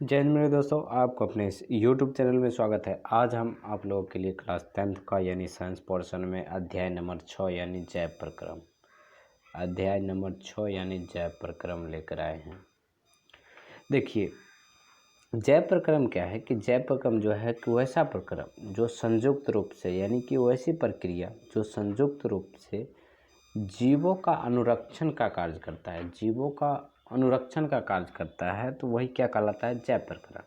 जय हिंद मेरे दोस्तों, आपको अपने इस YouTube चैनल में स्वागत है। आज हम आप लोगों के लिए क्लास 10th का यानी साइंस पोर्शन में अध्याय नंबर 6 यानी जैव प्रक्रम लेकर आए हैं। देखिए, जैव प्रक्रम क्या है कि जैव प्रक्रम जो है कि वैसा प्रक्रम जो संयुक्त रूप से यानी कि वैसी प्रक्रिया जो संयुक्त रूप से जीवों का अनुरक्षण का कार्य करता है, तो वही क्या कहलाता है, जैव प्रक्रम।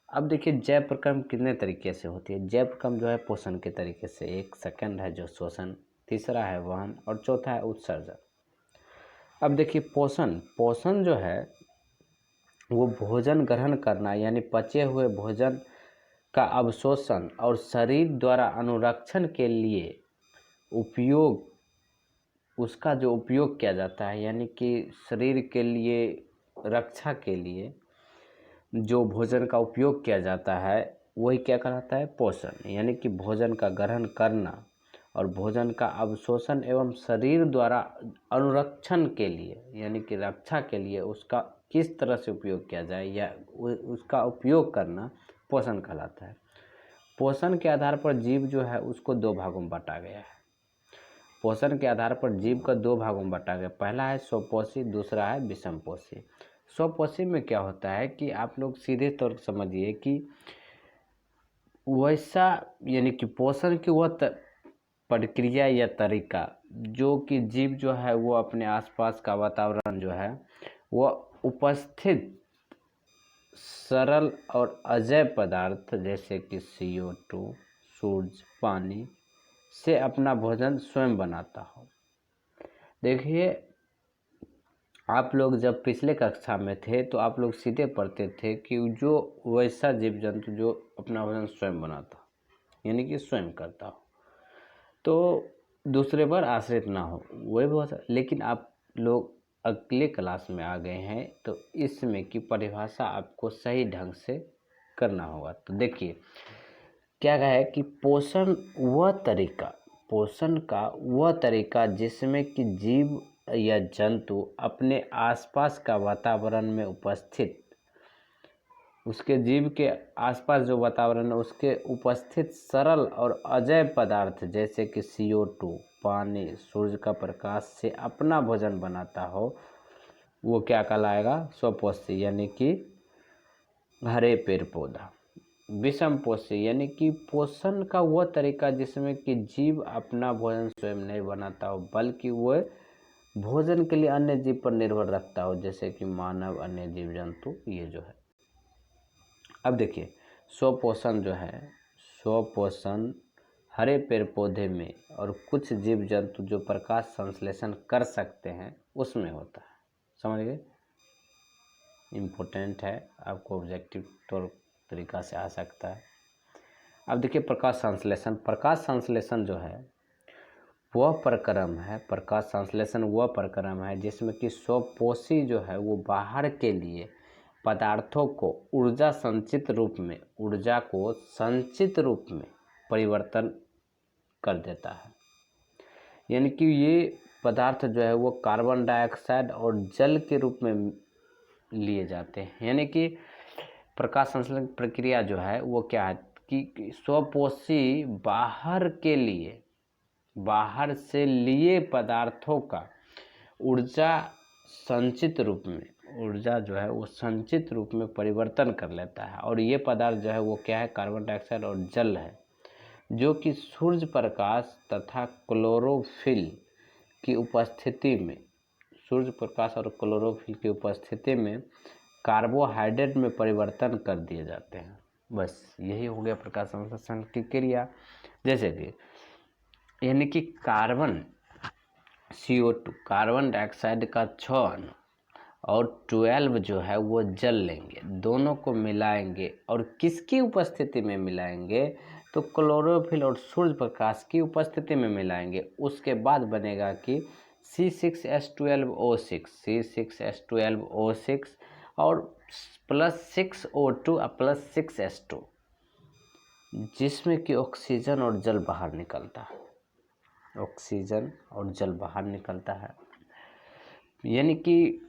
अब देखिए, जैव प्रक्रम कितने तरीके से होती है। जैव प्रक्रम जो है पोषण के तरीके से, एक सेकंड है जो शोषण, तीसरा है वहन और चौथा है उत्सर्जन। अब देखिए, पोषण जो है वो भोजन ग्रहण करना यानी पचे हुए भोजन का अवशोषण और शरीर द्वारा अनुरक्षण के लिए उपयोग, उसका जो उपयोग किया जाता है यानी कि शरीर के लिए रक्षा के लिए जो भोजन का उपयोग किया जाता है वही क्या कहलाता है, पोषण। यानी कि भोजन का ग्रहण करना और भोजन का अवशोषण एवं शरीर द्वारा अनुरक्षण के लिए यानी कि रक्षा के लिए उसका किस तरह से उपयोग किया जाए या उसका उपयोग करना पोषण कहलाता है। पोषण के आधार पर जीव जो है उसको दो भागों में बांटा गया है। पोषण के आधार पर जीव को दो भागों में बांटा गया। पहला है स्वपोषी, दूसरा है विषमपोषी। स्वपोषी में क्या होता है कि आप लोग सीधे तौर पर समझिए कि वैसा यानी कि पोषण की वह प्रक्रिया या तरीका जो कि जीव जो है वो अपने आसपास का वातावरण जो है वह उपस्थित सरल और अजैव पदार्थ जैसे कि CO2, सूरज, पानी से अपना भोजन स्वयं बनाता हो। देखिए, आप लोग जब पिछले कक्षा में थे तो आप लोग सीधे पढ़ते थे कि जो वैसा जीव जंतु जो अपना भोजन स्वयं बनाता यानी कि स्वयं करता हो तो दूसरे पर आश्रित ना हो, वही बहुत। लेकिन आप लोग अगले क्लास में आ गए हैं तो इसमें की परिभाषा आपको सही ढंग से करना होगा। तो देखिए क्या है कि पोषण का वह तरीका जिसमें कि जीव या जंतु अपने आसपास का वातावरण में उपस्थित, उसके जीव के आसपास जो वातावरण है उसके उपस्थित सरल और अजैव पदार्थ जैसे कि CO2, पानी, सूर्य का प्रकाश से अपना भोजन बनाता हो, वो क्या कहलाएगा, स्वपोषी यानी कि हरे पेड़ पौधा। विषमपोषी यानी कि पोषण का वह तरीका जिसमें कि जीव अपना भोजन स्वयं नहीं बनाता हो बल्कि वह भोजन के लिए अन्य जीव पर निर्भर रखता हो जैसे कि मानव, अन्य जीव जंतु, ये जो है। अब देखिए, स्वपोषण जो है, स्वपोषण हरे पेड़ पौधे में और कुछ जीव जंतु जो प्रकाश संश्लेषण कर सकते हैं उसमें होता है। समझ गए, इम्पोर्टेंट है, आपको ऑब्जेक्टिव तरीका से आ सकता है। अब देखिए, प्रकाश संश्लेषण जो है वह प्रक्रम है जिसमें कि स्वपोषी जो है वो बाहर के लिए पदार्थों को ऊर्जा को संचित रूप में परिवर्तन कर देता है। यानी कि ये पदार्थ जो है वो कार्बन डाइऑक्साइड और जल के रूप में लिए जाते हैं। यानी कि प्रकाश संश्लेषण प्रक्रिया जो है वो क्या है कि स्वपोषी बाहर से लिए पदार्थों का ऊर्जा जो है वो संचित रूप में परिवर्तन कर लेता है। और ये पदार्थ जो है वो क्या है, कार्बन डाइऑक्साइड और जल है, जो कि सूर्य प्रकाश तथा क्लोरोफिल की उपस्थिति में कार्बोहाइड्रेट में परिवर्तन कर दिए जाते हैं। बस यही हो गया प्रकाश संश्लेषण की क्रिया। जैसे कि यानी कि CO2 कार्बन डाइऑक्साइड का 6 अणु और 12 जो है वो जल लेंगे, दोनों को मिलाएंगे और किसकी उपस्थिति में मिलाएंगे, तो क्लोरोफिल और सूर्य प्रकाश की उपस्थिति में मिलाएंगे। उसके बाद बनेगा कि C6H12O6 और +6O2 और +6H2 जिसमें कि ऑक्सीजन और जल बाहर निकलता है। यानी कि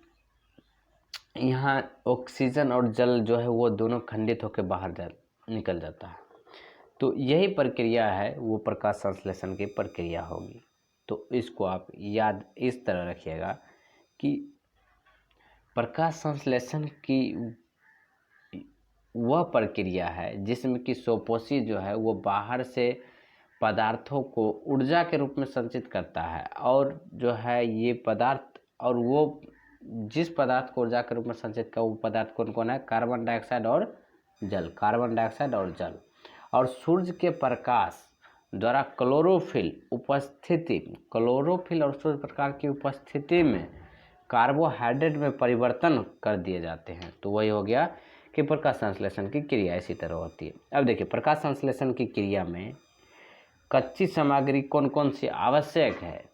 यहाँ ऑक्सीजन और जल जो है वो दोनों खंडित होकर बाहर निकल जाता है। तो यही प्रक्रिया है वो प्रकाश संश्लेषण की प्रक्रिया होगी। तो इसको आप याद इस तरह रखिएगा कि प्रकाश संश्लेषण की वह प्रक्रिया है जिसमें कि सोपोसी जो है वो बाहर से पदार्थों को ऊर्जा के रूप में संचित करता है, और जो है ये पदार्थ, और वो जिस पदार्थ को ऊर्जा के रूप में संचित कर वो पदार्थ कौन कौन है? कार्बन डाइऑक्साइड और जल, कार्बन डाइऑक्साइड और जल। और सूर्य के प्रकाश द्वारा क्लोरोफिल और सूर्य प्रकाश की उपस्थिति में कार्बोहाइड्रेट में परिवर्तन कर दिए जाते हैं। तो वही हो गया कि प्रकाश संश्लेषण की क्रिया इसी तरह होती है। अब देखिए, प्रकाश संश्लेषण की क्रिया में कच्ची सामग्री कौन कौन सी आवश्यक है,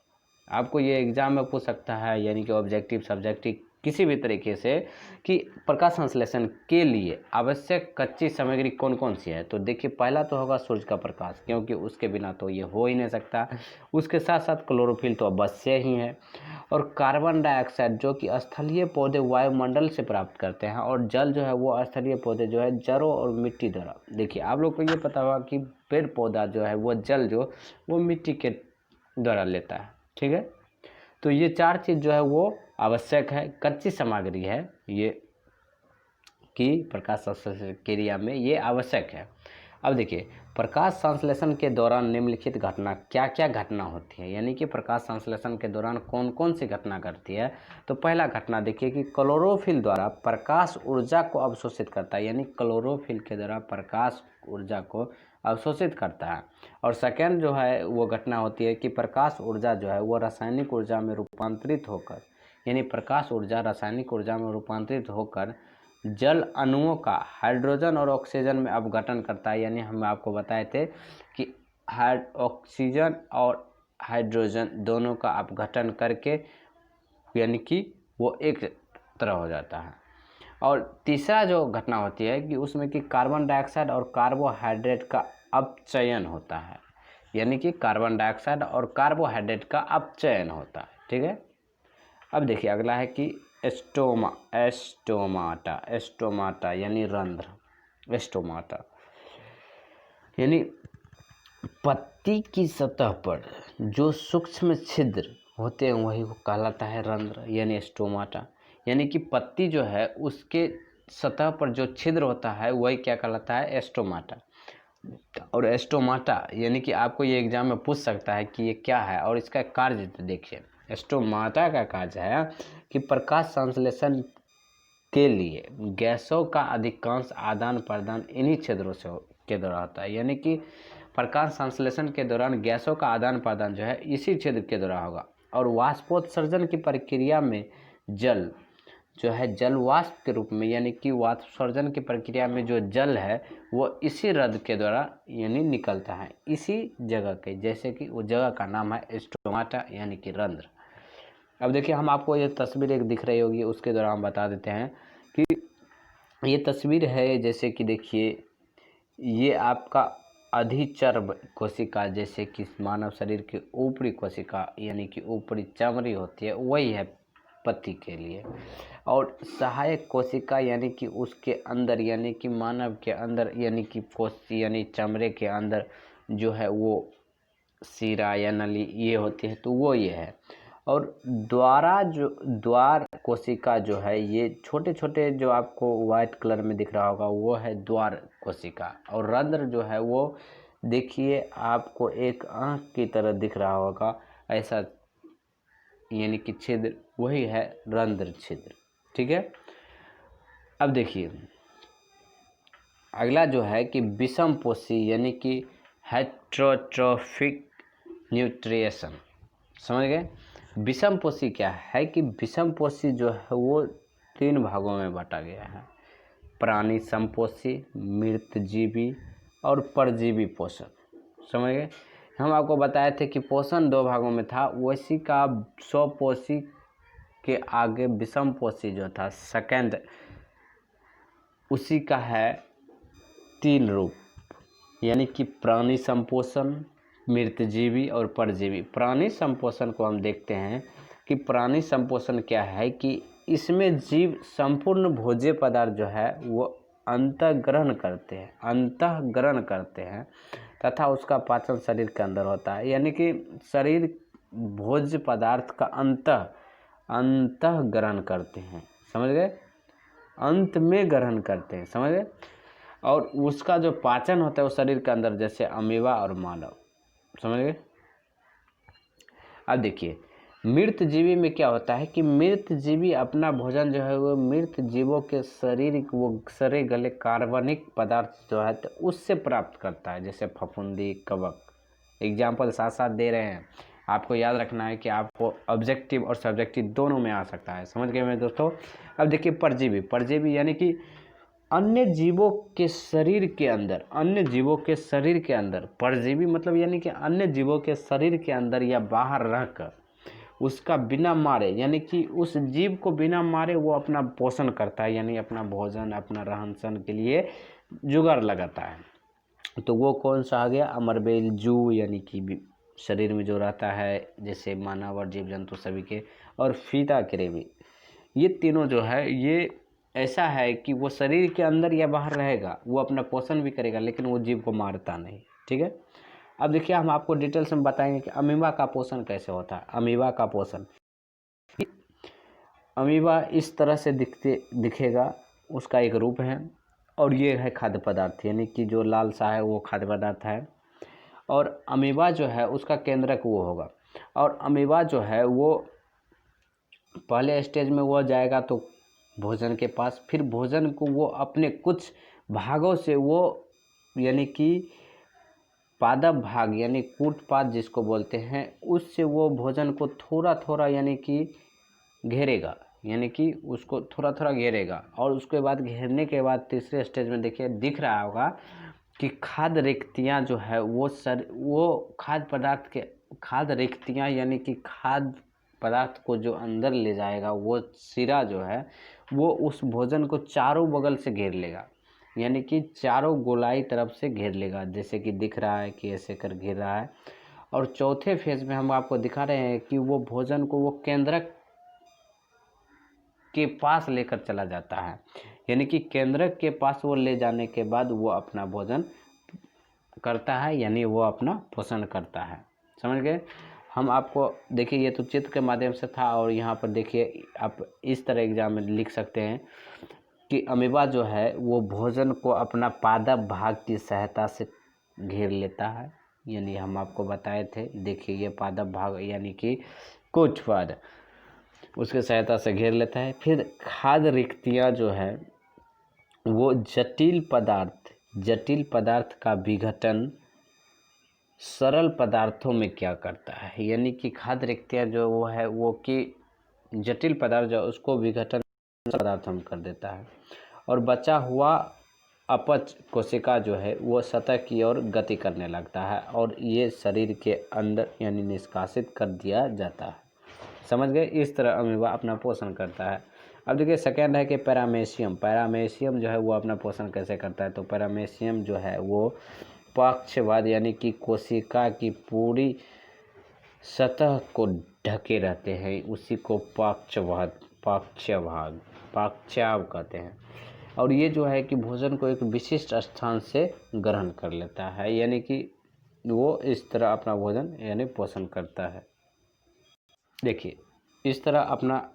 आपको ये एग्जाम में पूछ सकता है, यानी कि ऑब्जेक्टिव सब्जेक्टिव किसी भी तरीके से, कि प्रकाश संश्लेषण के लिए आवश्यक कच्ची सामग्री कौन कौन सी है। तो देखिए, पहला तो होगा सूर्य का प्रकाश, क्योंकि उसके बिना तो ये हो ही नहीं सकता। उसके साथ साथ क्लोरोफिल तो अवश्य ही है, और कार्बन डाइऑक्साइड जो कि स्थलीय पौधे वायुमंडल से प्राप्त करते हैं, और जल जो है वो स्थलीय पौधे जो है जड़ों और मिट्टी द्वारा। देखिए, आप लोग को ये पता होगा कि पेड़ पौधा जो है वो जल जो वो मिट्टी के द्वारा लेता है, ठीक है। तो ये चार चीज़ जो है वो आवश्यक है, कच्ची सामग्री है ये, कि प्रकाश संश्लेषण क्रिया में ये आवश्यक है। अब देखिए, प्रकाश संश्लेषण के दौरान निम्नलिखित घटना क्या क्या घटना होती है, यानी कि प्रकाश संश्लेषण के दौरान कौन कौन सी घटना घटती है। तो पहला घटना देखिए कि क्लोरोफिल द्वारा प्रकाश ऊर्जा को अवशोषित करता है, यानी क्लोरोफिल के द्वारा प्रकाश ऊर्जा को अवशोषित करता है। और सेकेंड जो है वो घटना होती है कि प्रकाश ऊर्जा जो है वो रासायनिक ऊर्जा में रूपांतरित होकर, यानी प्रकाश ऊर्जा रासायनिक ऊर्जा में रूपांतरित होकर जल अणुओं का हाइड्रोजन और ऑक्सीजन में अपघटन करता है। यानी हम आपको बताए थे कि ऑक्सीजन और हाइड्रोजन दोनों का अपघटन करके, यानी कि वो एक तरह हो जाता है। और तीसरा जो घटना होती है कि उसमें कि कार्बन डाइऑक्साइड और कार्बोहाइड्रेट का अपचयन होता है, यानी कि कार्बन डाइऑक्साइड और कार्बोहाइड्रेट का अपचयन होता है, ठीक है। अब देखिए, अगला है कि एस्टोमाटा यानी रंध्र। एस्टोमाटा यानी पत्ती की सतह पर जो सूक्ष्म छिद्र होते हैं वही वो कहलाता है रंध्र, यानी एस्टोमाटा। यानी कि पत्ती जो है उसके सतह पर जो छिद्र होता है वही क्या कहलाता है? एस्टोमाटा। और एस्टोमाटा यानी कि आपको ये एग्जाम में पूछ सकता है कि ये क्या है और इसका कार्य देखिए। एस्टोमाटा का कार्य है कि प्रकाश संश्लेषण के लिए गैसों का अधिकांश आदान प्रदान इन्हीं छिद्रों से के द्वारा होता है। यानी कि प्रकाश संश्लेषण के दौरान गैसों का आदान प्रदान जो है इसी छिद्र के द्वारा होगा। और वाष्पोत्सर्जन की प्रक्रिया में जल जो है जल वाष्प के रूप में, यानी कि वाष्पोत्सर्जन की प्रक्रिया में जो जल है वो इसी रंध्र के द्वारा यानी निकलता है, इसी जगह के, जैसे कि उस जगह का नाम है एस्टोमाटा यानी कि रंध्र। अब देखिए, हम आपको ये तस्वीर एक दिख रही होगी, उसके द्वारा हम बता देते हैं कि ये तस्वीर है, जैसे कि देखिए ये आपका अधिचर्म कोशिका, जैसे कि मानव शरीर की ऊपरी कोशिका यानी कि ऊपरी चमड़ी होती है, वही है पत्ती के लिए। और सहायक कोशिका यानी कि उसके अंदर, यानी कि मानव के अंदर, यानी कि कोशिका यानी चमड़े के अंदर जो है वो सीरा या नली ये होती है, तो वो ये है। और द्वार कोशिका जो है ये छोटे छोटे जो आपको वाइट कलर में दिख रहा होगा वो है द्वार कोशिका। और रंध्र जो है वो देखिए आपको एक आँख की तरह दिख रहा होगा ऐसा, यानी कि छिद्र, वही है रंध्र छिद्र, ठीक है। अब देखिए, अगला जो है कि विषमपोषी यानी कि हेट्रोट्रोफिक न्यूट्रिएशन, समझ गए। विषमपोषी क्या है कि विषमपोषी जो है वो 3 भागों में बांटा गया है: प्राणी समपोषी, मृतजीवी और परजीवी पोषण, समझ गए। हम आपको बताए थे कि पोषण 2 भागों में था, वैसी का स्वपोषी के आगे विषमपोषी जो था सेकंड, उसी का है 3 रूप, यानी कि प्राणी संपोषण, मृतजीवी और परजीवी। प्राणी संपोषण को हम देखते हैं कि प्राणी संपोषण क्या है कि इसमें जीव संपूर्ण भोज्य पदार्थ जो है वो अंतःग्रहण करते हैं तथा उसका पाचन शरीर के अंदर होता है। यानी कि शरीर भोज्य पदार्थ का अंतःग्रहण करते हैं, समझ गए, अंत में ग्रहण करते हैं, समझ गए। और उसका जो पाचन होता है वो शरीर के अंदर, जैसे अमीबा और मानव, समझ गए। अब देखिए मृत जीवी में क्या होता है कि मृत जीवी अपना भोजन जो है वो मृत जीवों के शरीर वो सड़े गले कार्बनिक पदार्थ जो है तो उससे प्राप्त करता है, जैसे फफूंदी, कवक। एग्जाम्पल साथ साथ दे रहे हैं, आपको याद रखना है कि आपको ऑब्जेक्टिव और सब्जेक्टिव दोनों में आ सकता है, समझ गए मेरे दोस्तों। अब देखिए परजीवी यानी कि अन्य जीवों के शरीर के अंदर परजीवी मतलब यानी कि अन्य जीवों के शरीर के अंदर या बाहर रहकर उसका बिना मारे, यानी कि उस जीव को बिना मारे वो अपना पोषण करता है, यानी अपना भोजन, अपना रहन सहन के लिए जुगाड़ लगाता है। तो वो कौन सा आ गया? अमरबेल, जू यानी कि शरीर में जो रहता है जैसे मानव और जीव जंतु सभी के, और फीता कृमि, ये तीनों जो है ये ऐसा है कि वो शरीर के अंदर या बाहर रहेगा, वो अपना पोषण भी करेगा लेकिन वो जीव को मारता नहीं, ठीक है। अब देखिए हम आपको डिटेल्स में बताएंगे कि अमीबा का पोषण कैसे होता है। अमीबा इस तरह से दिखेगा, उसका एक रूप है, और ये है खाद्य पदार्थ, यानी कि जो लाल सा है वो खाद्य पदार्थ है। और अमीबा जो है उसका केंद्रक वो होगा, और अमीबा जो है वो पहले स्टेज में वो जाएगा तो भोजन के पास, फिर भोजन को वो अपने कुछ भागों से वो यानी कि पादप भाग यानी कूटपाद जिसको बोलते हैं, उससे वो भोजन को थोड़ा थोड़ा यानी कि घेरेगा, यानी कि उसको थोड़ा थोड़ा घेरेगा। और उसके बाद घेरने के बाद तीसरे स्टेज में देखिए दिख रहा होगा कि खाद्य रिक्तियाँ जो है वो खाद्य रिक्तियाँ यानी कि खाद्य पदार्थ को जो अंदर ले जाएगा वो सिरा जो है वो उस भोजन को चारों बगल से घेर लेगा, यानी कि चारों गोलाई तरफ से घेर लेगा, जैसे कि दिख रहा है कि ऐसे कर घेर रहा है। और चौथे फेज में हम आपको दिखा रहे हैं कि वो भोजन को वो केंद्रक के पास लेकर चला जाता है, यानी कि केंद्रक के पास वो ले जाने के बाद वो अपना भोजन करता है, यानी वो अपना पोषण करता है, समझ गए। हम आपको देखिए ये तो चित्र के माध्यम से था, और यहाँ पर देखिए आप इस तरह एग्जाम में लिख सकते हैं कि अमीबा जो है वो भोजन को अपना पादप भाग की सहायता से घेर लेता है, यानी हम आपको बताए थे, देखिए ये पादप भाग यानी कि कूटपाद उसके सहायता से घेर लेता है। फिर खाद्य रिक्तियाँ जो है वो जटिल पदार्थ का विघटन सरल पदार्थों में क्या करता है, यानी कि खाद्य रिक्तियाँ जो वो है वो कि जटिल पदार्थ जो उसको विघटन पदार्थ हम कर देता है, और बचा हुआ अपच कोशिका जो है वो सतह की ओर गति करने लगता है, और ये शरीर के अंदर यानी निष्कासित कर दिया जाता है, समझ गए। इस तरह अमीबा अपना पोषण करता है। अब देखिए सेकेंड है कि पैरामेशियम जो है वो अपना पोषण कैसे करता है। तो पैरामेशियम जो है वो पक्षवाद यानी कि कोशिका की पूरी सतह को ढके रहते हैं, उसी को पक्षाव कहते हैं। और ये जो है कि भोजन को एक विशिष्ट स्थान से ग्रहण कर लेता है, यानी कि वो इस तरह अपना भोजन यानी पोषण करता है। देखिए इस तरह अपना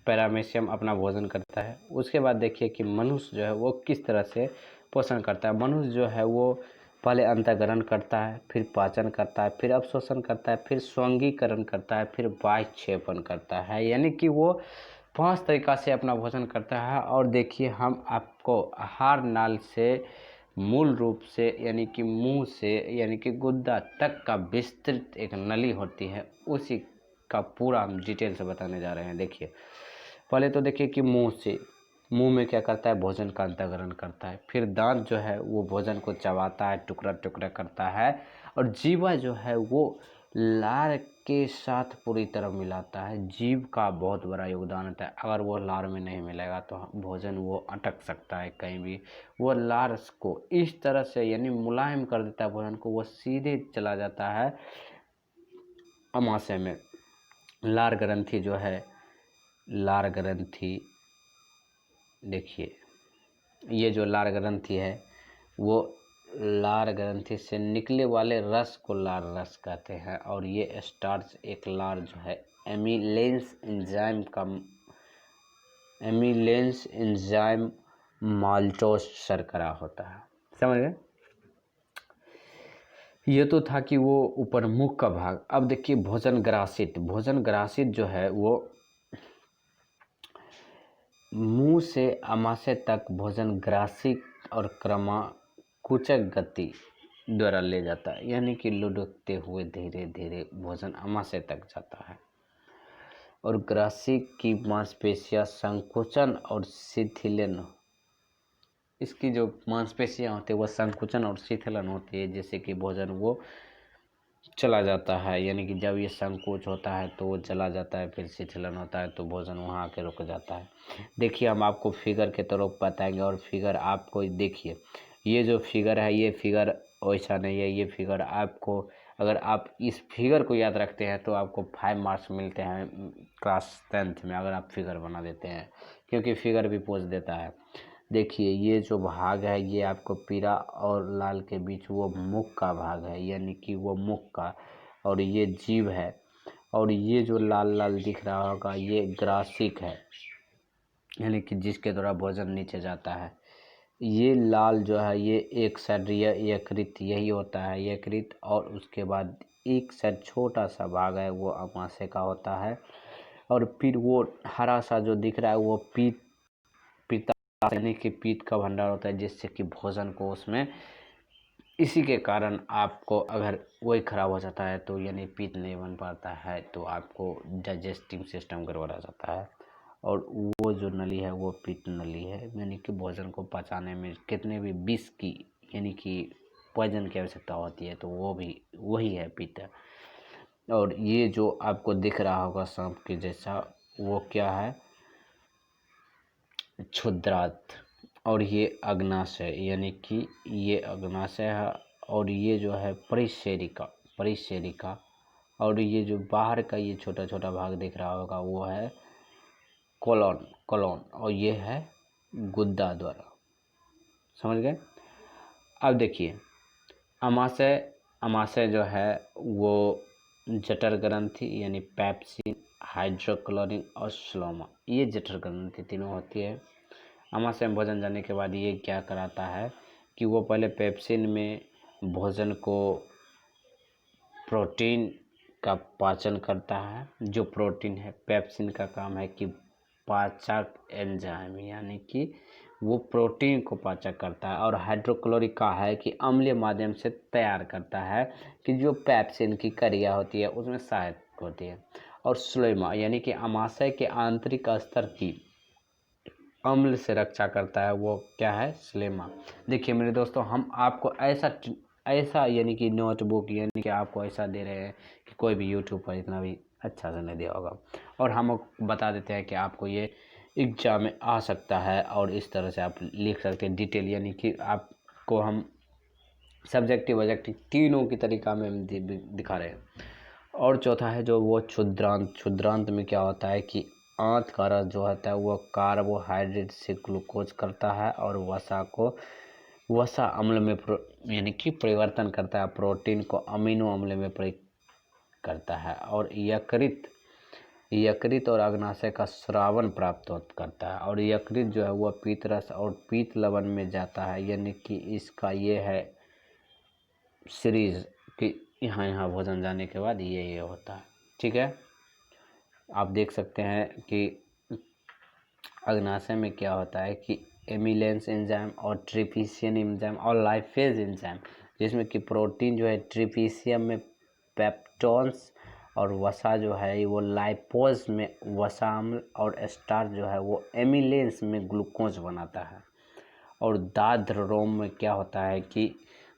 पैरामेशियम अपना भोजन करता है। उसके बाद देखिए कि मनुष्य जो है वो किस तरह से पोषण करता है। मनुष्य जो है वो पहले अंतःग्रहण करता है, फिर पाचन करता है, फिर अवशोषण करता है, फिर स्वंगीकरण करता है, फिर वायुक्षेपण करता है, यानी कि वो 5 तरीक़ा से अपना भोजन करता है। और देखिए हम आपको आहार नाल से मूल रूप से यानी कि मुंह से यानी कि गुद्दा तक का विस्तृत एक नली होती है, उसी का पूरा हम डिटेल से बताने जा रहे हैं। देखिए पहले तो देखिए कि मुंह में क्या करता है, भोजन का अंतःग्रहण करता है। फिर दांत जो है वो भोजन को चबाता है, टुकड़ा टुकड़ा करता है। और जीवा जो है वो लार के साथ पूरी तरह मिलाता है। जीव का बहुत बड़ा योगदान होता है, अगर वो लार में नहीं मिलेगा तो भोजन वो अटक सकता है कहीं भी। वो लार को इस तरह से यानी मुलायम कर देता है भोजन को, वो सीधे चला जाता है अमाशय में। लार ग्रंथि जो है लार ग्रंथि, देखिए ये जो लार ग्रंथि है वो लार ग्रंथि से निकले वाले रस को लार रस कहते हैं। और ये स्टार्च एक लार जो है एमिलेंस एंजाइम माल्टोस शर्करा होता है। समझ गए? ये तो था कि वो ऊपर मुख का भाग। अब देखिए भोजन ग्रासित जो है वो मुंह से आमाशय तक भोजन ग्रासिक और क्रमाकुचक गति द्वारा ले जाता है, यानी कि लुढ़कते हुए धीरे धीरे भोजन आमाशय तक जाता है। और ग्रासिक की मांसपेशियां संकुचन और शिथिलन, इसकी जो मांसपेशियां होती है वो संकुचन और शिथिलन होती है, जैसे कि भोजन वो चला जाता है, यानी कि जब ये संकोच होता है तो वो चला जाता है, फिर शिथिलन होता है तो भोजन वहाँ आके रुक जाता है। देखिए हम आपको फिगर के तरफ बताएंगे, और फिगर आपको देखिए, ये जो फिगर है ये फिगर वैसा नहीं है। ये फिगर आपको, अगर आप इस फिगर को याद रखते हैं तो आपको 5 मार्क्स मिलते हैं क्लास 10th में, अगर आप फिगर बना देते हैं, क्योंकि फिगर भी पूछ देता है। देखिए ये जो भाग है ये आपको पीला और लाल के बीच वो मुख का भाग है, यानी कि वो मुख का, और ये जीभ है। और ये जो लाल लाल दिख रहा होगा ये ग्रासिक है, यानी कि जिसके द्वारा भोजन नीचे जाता है। ये लाल जो है ये एक साइड यकृत यही होता है, यकृत। और उसके बाद एक साइड छोटा सा भाग है वो अमाशय का होता है। और फिर वो हरा सा जो दिख रहा है वो पित्त, यानी कि पीत का भंडार होता है, जिससे कि भोजन को उसमें, इसी के कारण आपको अगर वही खराब हो जाता है तो यानी पीत नहीं बन पाता है तो आपको डाइजेस्टिंग सिस्टम गड़बड़ा जाता है। और वो जो नली है वो पीत नली है, यानी कि भोजन को पचाने में कितने भी विष की, यानी कि पॉइजन की आवश्यकता होती है, तो वो भी वही है पित्त। और ये जो आपको दिख रहा होगा सांप के जैसा वो क्या है, क्षुद्रांत। और ये अग्नाशय, यानी कि ये अग्नाशय है। और ये जो है परिसेरिका। और ये जो बाहर का ये छोटा छोटा भाग दिख रहा होगा वो है कोलोन। और ये है गुद्दा द्वारा। समझ गए? अब देखिए अमाशय जो है वो जठर ग्रंथि यानी पेप्सिन, हाइड्रोक्लोरिन और स्लोमा, ये जठर ग्रंथि तीनों होती है। अमाशय में भोजन जाने के बाद ये क्या कराता है कि वो पहले पेप्सिन में भोजन को प्रोटीन का पाचन करता है। जो प्रोटीन है, पेप्सिन का काम है कि पाचक एंजाइम, यानी कि वो प्रोटीन को पाचक करता है। और हाइड्रोक्लोरिक का है कि अम्लीय माध्यम से तैयार करता है, कि जो पेप्सिन की क्रिया होती है उसमें सहायक होती है। और स्लोमा यानी कि अमाशय के आंतरिक स्तर की अम्ल से रक्षा करता है, वो क्या है, स्लेमा। देखिए मेरे दोस्तों, हम आपको ऐसा यानी कि नोटबुक यानी कि आपको ऐसा दे रहे हैं कि कोई भी यूट्यूब पर इतना भी अच्छा से नहीं दिया होगा। और हम बता देते हैं कि आपको ये एग्जाम में आ सकता है और इस तरह से आप लिख सकते हैं डिटेल, यानी कि आपको हम सब्जेक्टिव ऑब्जेक्टिव तीनों की तरीका में हम दिखा रहे हैं। और चौथा है जो वो क्षुद्रांत में क्या होता है कि आंत का रस जो होता है वो कार्बोहाइड्रेट से ग्लूकोज करता है और वसा अम्ल में यानी कि परिवर्तन करता है, प्रोटीन को अमीनो अम्ल में करता है। और यकृत और अग्नाशय का स्रावन प्राप्त करता है। और यकृत जो है वह पीतरस और पीत लवण में जाता है, यानी कि इसका ये है सीरीज कि यहाँ भोजन जाने के बाद ये होता है। ठीक है, आप देख सकते हैं कि अग्नाशय में क्या होता है कि एमिलेंस एंजाइम और ट्रिप्सियन एंजाइम और लाइपेज एंजाइम, जिसमें कि प्रोटीन जो है ट्रिप्सियम में पेप्टोन्स और वसा जो है वो लाइपोज में वसाम्ल और स्टार्च जो है वो एमिलेंस में ग्लूकोज बनाता है। और दाद्र रोम में क्या होता है कि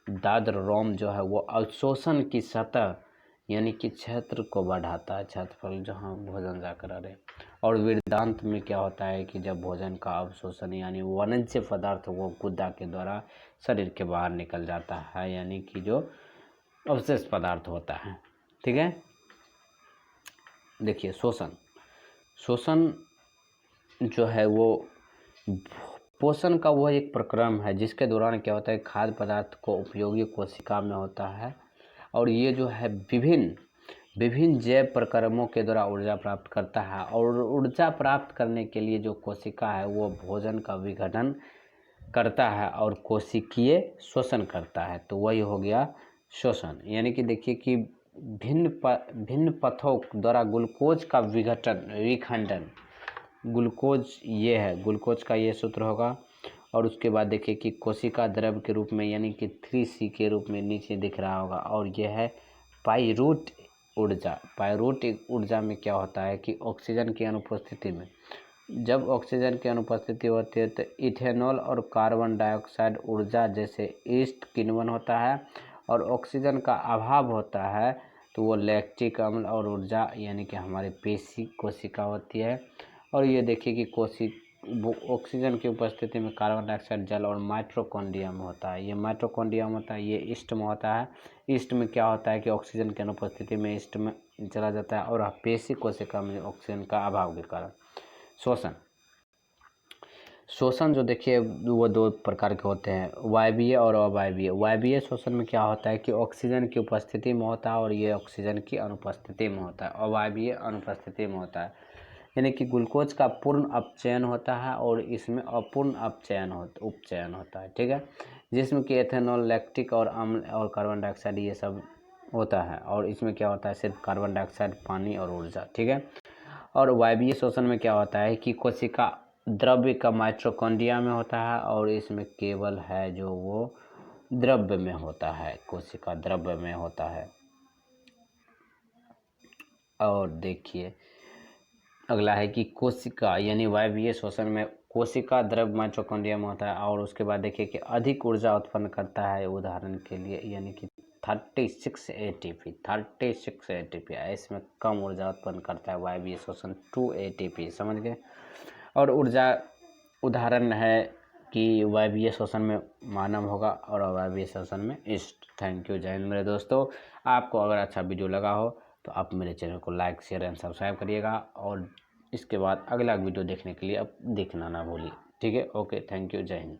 दाद्र रोम जो है वो अवशोषण की सतह यानी कि क्षेत्र को बढ़ाता है, क्षेत्रफल जहाँ भोजन जाकर रहे। और वेदांत में क्या होता है कि जब भोजन का अवशोषण यानी वनज्य पदार्थ वो गुदा के द्वारा शरीर के बाहर निकल जाता है, यानी कि जो अवशेष पदार्थ होता है। ठीक है, देखिए शोषण जो है वो पोषण का वो एक प्रक्रम है जिसके दौरान क्या होता है, खाद्य पदार्थ को उपयोगी कोशिका में होता है और ये जो है विभिन्न विभिन्न जैव प्रक्रमों के द्वारा ऊर्जा प्राप्त करता है और ऊर्जा प्राप्त करने के लिए जो कोशिका है वो भोजन का विघटन करता है और कोशिकीय शोषण करता है। तो वही हो गया शोषण। यानी कि देखिए कि भिन्न पथों द्वारा ग्लूकोज का विखंडन, ग्लूकोज ये है, ग्लूकोज का ये सूत्र होगा। और उसके बाद देखिए कि कोशिका द्रव के रूप में यानी कि 3C के रूप में नीचे दिख रहा होगा और यह है पाइरूट ऊर्जा। पाइरूट ऊर्जा में क्या होता है कि ऑक्सीजन की अनुपस्थिति में, जब ऑक्सीजन की अनुपस्थिति होती है तो इथेनॉल और कार्बन डाइऑक्साइड ऊर्जा जैसे ईस्ट किण्वन होता है और ऑक्सीजन का अभाव होता है तो वो लैक्टिक अम्ल और ऊर्जा यानी कि हमारे पेशी कोशिका होती है। और ये देखिए कि ऑक्सीजन की उपस्थिति में कार्बन डाइऑक्साइड जल और माइटोकॉन्ड्रिया में होता है। ये माइटोकॉन्ड्रिया में होता है, ये ईस्ट में होता है। ईस्ट में क्या होता है कि ऑक्सीजन की अनुपस्थिति में ईस्ट में चला जाता है और पेशी कोशिका में ऑक्सीजन का अभाव के कारण शोषण जो देखिए वो दो प्रकार के होते हैं, वायवीय और अवायवीय। वायवीय शोषण में क्या होता है कि ऑक्सीजन की उपस्थिति में होता है और ये ऑक्सीजन की अनुपस्थिति में होता है। अवायवीय अनुपस्थिति में होता है यानी कि ग्लूकोज का पूर्ण अपचयन होता है और इसमें अपूर्ण उपचयन होता है, ठीक है, जिसमें कि एथेनॉल, लैक्टिक और अम्ल और कार्बन डाइऑक्साइड ये सब होता है और इसमें क्या होता है सिर्फ कार्बन डाइऑक्साइड, पानी और ऊर्जा, ठीक है। और वायवीय शोषण में क्या होता है कि कोशिका द्रव्य का माइटोकॉन्ड्रिया में होता है और इसमें केवल है जो वो द्रव्य में होता है, कोशिका द्रव्य में होता है। और देखिए अगला है कि कोशिका यानी वायवीय शोषण में कोशिका द्रव्य माइटोकॉन्ड्रिया में होता है और उसके बाद देखिए कि अधिक ऊर्जा उत्पन्न करता है। उदाहरण के लिए यानी कि 36 ATP इसमें कम ऊर्जा उत्पन्न करता है वायवीय शोषण 2 ATP, समझ गए। और ऊर्जा उदाहरण है कि वायवीय शोषण में मानव होगा और अवायवीय शोषण में ईस्ट। थैंक यू, जय हिंद मेरे दोस्तों। आपको अगर अच्छा वीडियो लगा हो तो आप मेरे चैनल को लाइक, शेयर एंड सब्सक्राइब करिएगा और इसके बाद अगला वीडियो देखने के लिए अब देखना ना भूलिए, ठीक है। ओके, थैंक यू, जय हिंद।